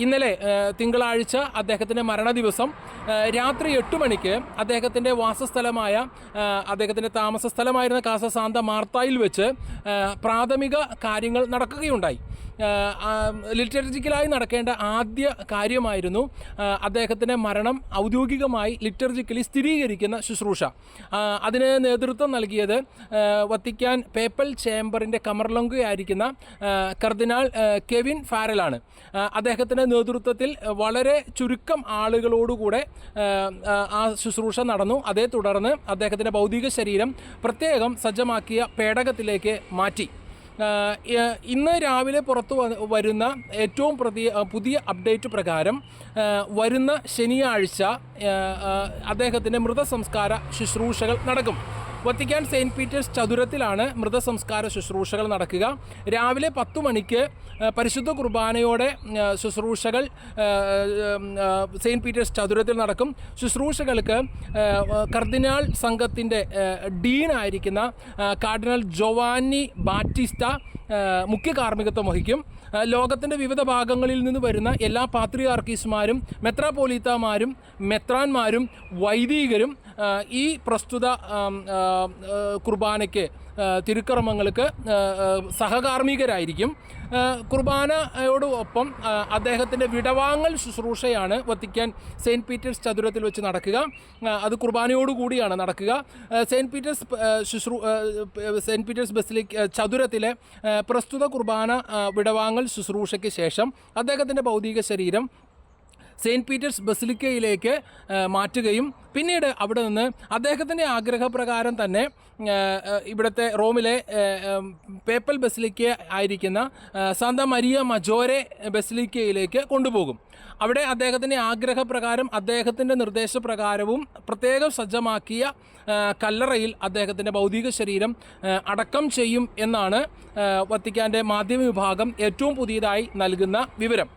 ഇന്നലെ തിങ്കളാഴ്ച അദ്ദേഹത്തിൻ്റെ മരണദിവസം രാത്രി 8 മണിക്ക് അദ്ദേഹത്തിൻ്റെ വാസസ്ഥലമായ അദ്ദേഹത്തിൻ്റെ താമസ സ്ഥലമായിരുന്ന കാസ സാന്ത മാർത്തായിൽ വെച്ച് പ്രാഥമിക കാര്യങ്ങൾ നടക്കുകയുണ്ടായി. ലിറ്റർജിക്കലായി നടക്കേണ്ട ആദ്യ കാര്യമായിരുന്നു അദ്ദേഹത്തിൻ്റെ മരണം ഔദ്യോഗികമായി ലിറ്റർജിക്കലി സ്ഥിരീകരിക്കുന്ന ശുശ്രൂഷ. അതിന് നേതൃത്വം നൽകിയത് വത്തിക്കാൻ പേപ്പൽ ചേംബറിൻ്റെ കമർലൊങ്കയായിരിക്കുന്ന കർദിനാൾ കെവിൻ ഫാരലാണ്. അദ്ദേഹത്തിൻ്റെ നേതൃത്വത്തിൽ വളരെ ചുരുക്കം ആളുകളോടുകൂടെ ആ ശുശ്രൂഷ നടന്നു. അതേ തുടർന്ന് അദ്ദേഹത്തിൻ്റെ ഭൗതിക ശരീരം പ്രത്യേകം സജ്ജമാക്കിയ പേടകത്തിലേക്ക് മാറ്റി. ഇന്ന് രാവിലെ പുറത്തു വരുന്ന ഏറ്റവും പുതിയ അപ്ഡേറ്റ് പ്രകാരം വരുന്ന ശനിയാഴ്ച അദ്ദേഹത്തിൻ്റെ മൃതസംസ്കാര ശുശ്രൂഷകൾ നടക്കും. വത്തിക്കാൻ സെയിൻറ്റ് പീറ്റേഴ്സ് ചതുരത്തിലാണ് മൃതസംസ്കാര ശുശ്രൂഷകൾ നടക്കുക. രാവിലെ 10 മണിക്ക് പരിശുദ്ധ കുർബാനയോടെ ശുശ്രൂഷകൾ സെയിൻറ്റ് പീറ്റേഴ്സ് ചതുരത്തിൽ നടക്കും. ശുശ്രൂഷകൾക്ക് കർദിനാൾ സംഘത്തിൻ്റെ ഡീനായിരിക്കുന്ന കാർഡിനൽ ജോവാനി ബാറ്റിസ്റ്റ മുഖ്യ കാർമ്മികത്വം വഹിക്കും. ലോകത്തിൻ്റെ വിവിധ ഭാഗങ്ങളിൽ നിന്ന് വരുന്ന എല്ലാ പാത്രിയാർക്കീസുമാരും മെത്രാപോലീത്താമാരും മെത്രാന്മാരും വൈദികരും ഈ പ്രസ്തുത കുർബാനയ്ക്ക് തിരുക്കർമ്മങ്ങൾക്ക് സഹകാർമ്മികരായിരിക്കും. കുർബാനയോടൊപ്പം അദ്ദേഹത്തിൻ്റെ വിടവാങ്ങൽ ശുശ്രൂഷയാണ് വത്തിക്കാൻ സെയിൻറ്റ് പീറ്റേഴ്സ് ചതുരത്തിൽ വെച്ച് നടക്കുക. അത് കുർബാനയോടുകൂടിയാണ് നടക്കുക. സെയിൻറ്റ് പീറ്റേഴ്സ് ബസിലിക്ക ചതുരത്തിലെ പ്രസ്തുത കുർബാന വിടവാങ്ങൽ ശുശ്രൂഷയ്ക്ക് ശേഷം അദ്ദേഹത്തിൻ്റെ ഭൗതിക ശരീരം സെയിൻറ്റ് പീറ്റേഴ്സ് ബസിലിക്കയിലേക്ക് മാറ്റുകയും പിന്നീട് അവിടെ നിന്ന് അദ്ദേഹത്തിൻ്റെ ആഗ്രഹപ്രകാരം തന്നെ ഇവിടുത്തെ റോമിലെ പേപ്പൽ ബസിലിക്ക ആയിരിക്കുന്ന സാന്താ മരിയ മജോരെ ബസിലിക്കയിലേക്ക് കൊണ്ടുപോകും. അവിടെ അദ്ദേഹത്തിൻ്റെ ആഗ്രഹപ്രകാരം അദ്ദേഹത്തിൻ്റെ നിർദ്ദേശപ്രകാരവും പ്രത്യേകം സജ്ജമാക്കിയ കല്ലറയിൽ അദ്ദേഹത്തിൻ്റെ ഭൗതിക ശരീരം അടക്കം ചെയ്യും എന്നാണ് വത്തിക്കാൻ്റെ മാധ്യമ വിഭാഗം ഏറ്റവും പുതിയതായി നൽകുന്ന വിവരം.